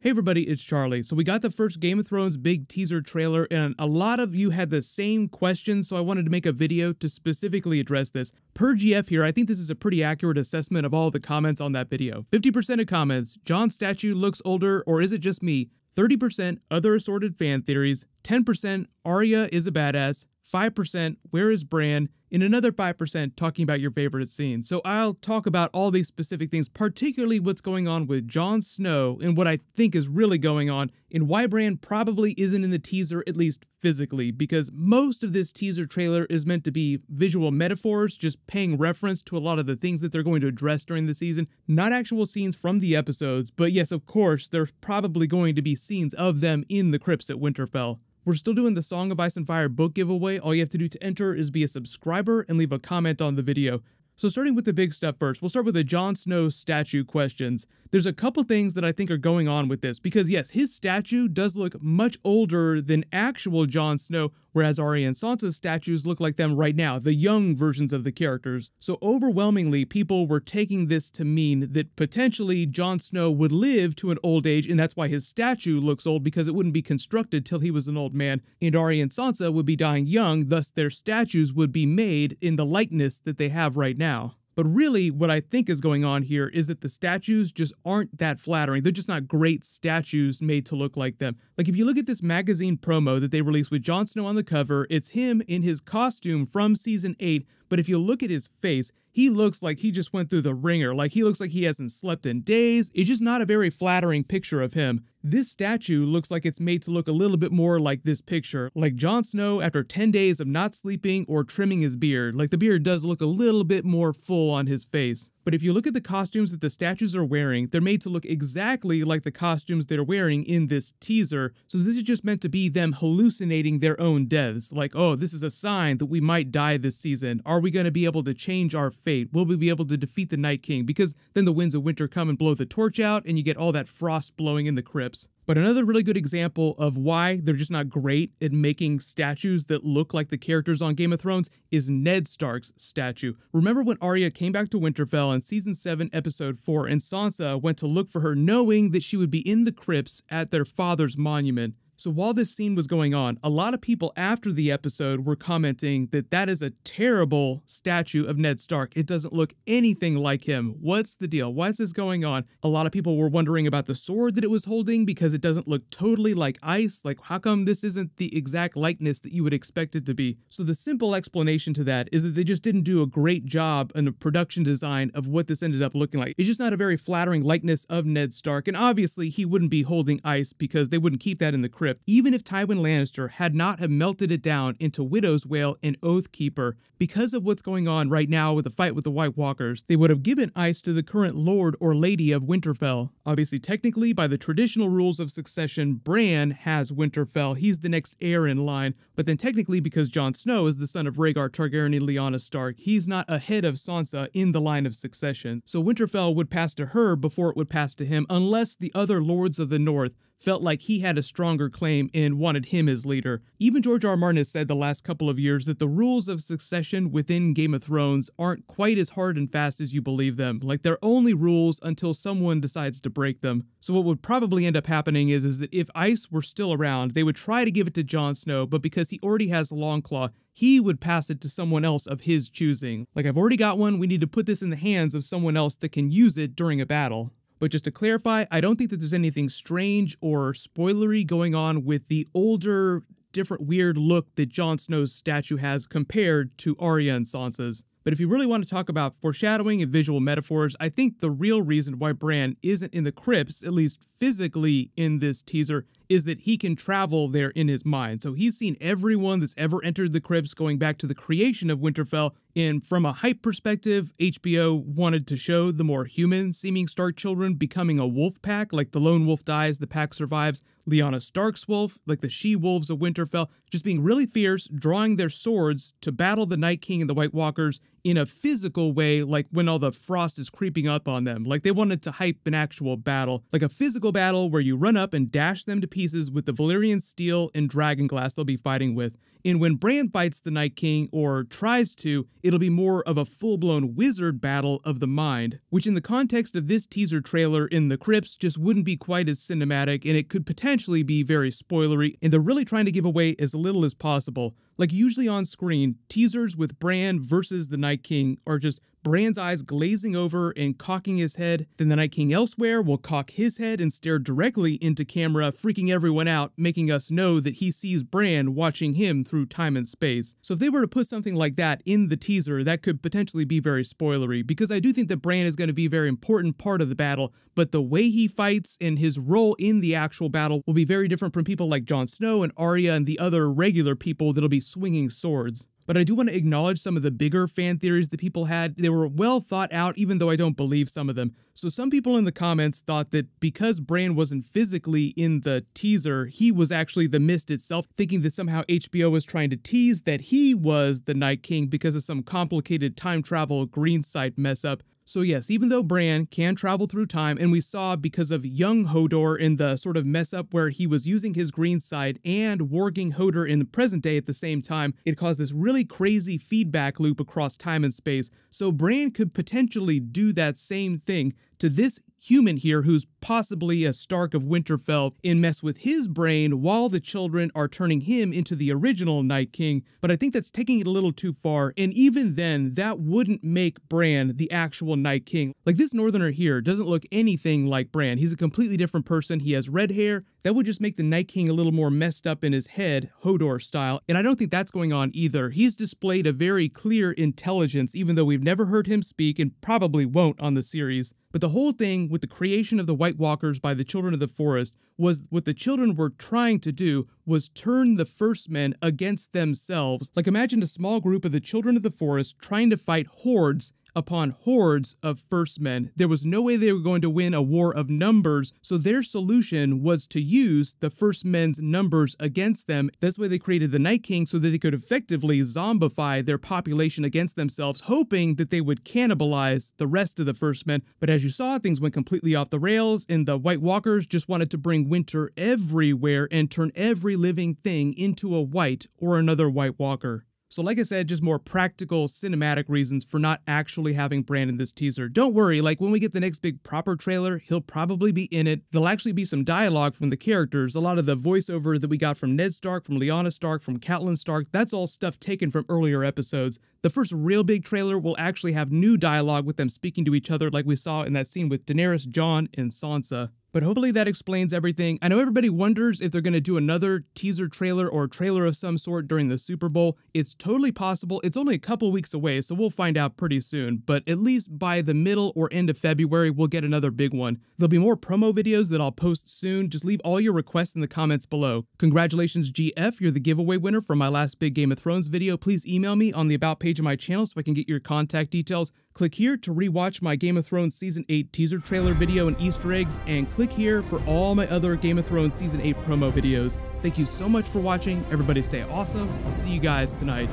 Hey everybody, it's Charlie. So we got the first Game of Thrones big teaser trailer, and a lot of you had the same question, so I wanted to make a video to specifically address this. Per GF here, I think this is a pretty accurate assessment of all the comments on that video. 50% of comments, Jon's statue looks older, or is it just me? 30% other assorted fan theories, 10% Arya is a badass, 5% where is Bran, and another 5% talking about your favorite scene. So I'll talk about all these specific things, particularly what's going on with Jon Snow and what I think is really going on, and why Bran probably isn't in the teaser, at least physically, because most of this teaser trailer is meant to be visual metaphors, just paying reference to a lot of the things that they're going to address during the season, not actual scenes from the episodes, but yes, of course, there's probably going to be scenes of them in the crypts at Winterfell. We're still doing the Song of Ice and Fire book giveaway. All you have to do to enter is be a subscriber and leave a comment on the video. So starting with the big stuff first, we'll start with the Jon Snow statue questions. There's a couple things that I think are going on with this, because yes, his statue does look much older than actual Jon Snow, whereas Arya and Sansa's statues look like them right now, the young versions of the characters. So overwhelmingly, people were taking this to mean that potentially Jon Snow would live to an old age, and that's why his statue looks old, because it wouldn't be constructed till he was an old man, and Arya and Sansa would be dying young, thus their statues would be made in the likeness that they have right now. But really, what I think is going on here is that the statues just aren't that flattering. They're just not great statues made to look like them. Like, if you look at this magazine promo that they released with Jon Snow on the cover, it's him in his costume from Season 8, but if you look at his face, he looks like he just went through the ringer. Like, he looks like he hasn't slept in days. It's just not a very flattering picture of him. This statue looks like it's made to look a little bit more like this picture, like Jon Snow after 10 days of not sleeping or trimming his beard. Like, the beard does look a little bit more full on his face. But if you look at the costumes that the statues are wearing, they're made to look exactly like the costumes they're wearing in this teaser. So this is just meant to be them hallucinating their own deaths. Like, oh, this is a sign that we might die this season. Are we going to be able to change our fate? Will we be able to defeat the Night King? Because then the winds of winter come and blow the torch out, and you get all that frost blowing in the crypts. But another really good example of why they're just not great at making statues that look like the characters on Game of Thrones is Ned Stark's statue. Remember when Arya came back to Winterfell in Season 7, Episode 4, and Sansa went to look for her knowing that she would be in the crypts at their father's monument? So while this scene was going on, a lot of people after the episode were commenting that that is a terrible statue of Ned Stark. It doesn't look anything like him. What's the deal? Why is this going on? A lot of people were wondering about the sword that it was holding because it doesn't look totally like ice. Like, how come this isn't the exact likeness that you would expect it to be? So the simple explanation to that is that they just didn't do a great job in the production design of what this ended up looking like. It's just not a very flattering likeness of Ned Stark, and obviously he wouldn't be holding ice because they wouldn't keep that in the crypt. Even if Tywin Lannister had not have melted it down into Widow's Wail and Oathkeeper, because of what's going on right now with the fight with the White Walkers, they would have given ice to the current Lord or Lady of Winterfell. Obviously, technically, by the traditional rules of succession, Bran has Winterfell. He's the next heir in line, but then technically, because Jon Snow is the son of Rhaegar Targaryen and Lyanna Stark, he's not ahead of Sansa in the line of succession. So Winterfell would pass to her before it would pass to him, unless the other Lords of the North felt like he had a stronger claim and wanted him as leader. Even George R. R. Martin has said the last couple of years that the rules of succession within Game of Thrones aren't quite as hard and fast as you believe them. Like, they're only rules until someone decides to break them. So what would probably end up happening is that if ice were still around, they would try to give it to Jon Snow, but because he already has Longclaw, he would pass it to someone else of his choosing. Like, I've already got one, we need to put this in the hands of someone else that can use it during a battle. But just to clarify, I don't think that there's anything strange or spoilery going on with the older, different, weird look that Jon Snow's statue has compared to Arya and Sansa's. But if you really want to talk about foreshadowing and visual metaphors, I think the real reason why Bran isn't in the crypts, at least physically in this teaser, is that he can travel there in his mind. So he's seen everyone that's ever entered the crypts going back to the creation of Winterfell, and from a hype perspective, HBO wanted to show the more human-seeming Stark children becoming a wolf pack, like the lone wolf dies, the pack survives. Lyanna Stark's wolf, like the she-wolves of Winterfell, just being really fierce, drawing their swords to battle the Night King and the White Walkers in a physical way, like when all the frost is creeping up on them. Like, they wanted to hype an actual battle, like a physical battle where you run up and dash them to pieces with the Valyrian steel and dragonglass they'll be fighting with. And when Bran fights the Night King, or tries to, it'll be more of a full-blown wizard battle of the mind, which in the context of this teaser trailer in the crypts just wouldn't be quite as cinematic, and it could potentially be very spoilery, and they're really trying to give away as little as possible. Like usually on screen, teasers with Bran versus the Night King are just Bran's eyes glazing over and cocking his head, then the Night King elsewhere will cock his head and stare directly into camera, freaking everyone out, making us know that he sees Bran watching him through time and space. So if they were to put something like that in the teaser, that could potentially be very spoilery, because I do think that Bran is going to be a very important part of the battle, but the way he fights and his role in the actual battle will be very different from people like Jon Snow and Arya and the other regular people that'll be swinging swords. But I do want to acknowledge some of the bigger fan theories that people had. They were well thought out, even though I don't believe some of them. So some people in the comments thought that because Bran wasn't physically in the teaser, he was actually the mist itself, thinking that somehow HBO was trying to tease that he was the Night King because of some complicated time travel green site mess up. So yes, even though Bran can travel through time, and we saw because of young Hodor in the sort of mess up where he was using his green side and warging Hodor in the present day at the same time, it caused this really crazy feedback loop across time and space. So Bran could potentially do that same thing to this human here who's possibly a Stark of Winterfell and mess with his brain while the children are turning him into the original Night King. But I think that's taking it a little too far, and even then, that wouldn't make Bran the actual Night King. Like, this northerner here doesn't look anything like Bran. He's a completely different person. He has red hair. That would just make the Night King a little more messed up in his head, Hodor style, and I don't think that's going on either. He's displayed a very clear intelligence, even though we've never heard him speak and probably won't on the series. But the whole thing with the creation of the White Walkers by the Children of the Forest was what the children were trying to do was turn the First Men against themselves. Like, imagine a small group of the Children of the Forest trying to fight hordes upon hordes of First Men. There was no way they were going to win a war of numbers, so their solution was to use the First Men's numbers against them. That's why they created the Night King, so that they could effectively zombify their population against themselves, hoping that they would cannibalize the rest of the First Men. But as you saw, things went completely off the rails, and the White Walkers just wanted to bring winter everywhere and turn every living thing into a white or another White Walker. So like I said, just more practical cinematic reasons for not actually having Bran in this teaser. Don't worry, like when we get the next big proper trailer, he'll probably be in it. There'll actually be some dialogue from the characters. A lot of the voiceover that we got from Ned Stark, from Lyanna Stark, from Catelyn Stark, that's all stuff taken from earlier episodes. The first real big trailer will actually have new dialogue with them speaking to each other like we saw in that scene with Daenerys, Jon, and Sansa. But hopefully that explains everything. I know everybody wonders if they're going to do another teaser trailer or trailer of some sort during the Super Bowl. It's totally possible. It's only a couple weeks away, so we'll find out pretty soon. But at least by the middle or end of February, we'll get another big one. There'll be more promo videos that I'll post soon. Just leave all your requests in the comments below. Congratulations, GF. You're the giveaway winner for my last big Game of Thrones video. Please email me on the About page of my channel so I can get your contact details. Click here to rewatch my Game of Thrones Season 8 teaser trailer video and Easter eggs, and click here for all my other Game of Thrones Season 8 promo videos. Thank you so much for watching. Everybody stay awesome. I'll see you guys tonight.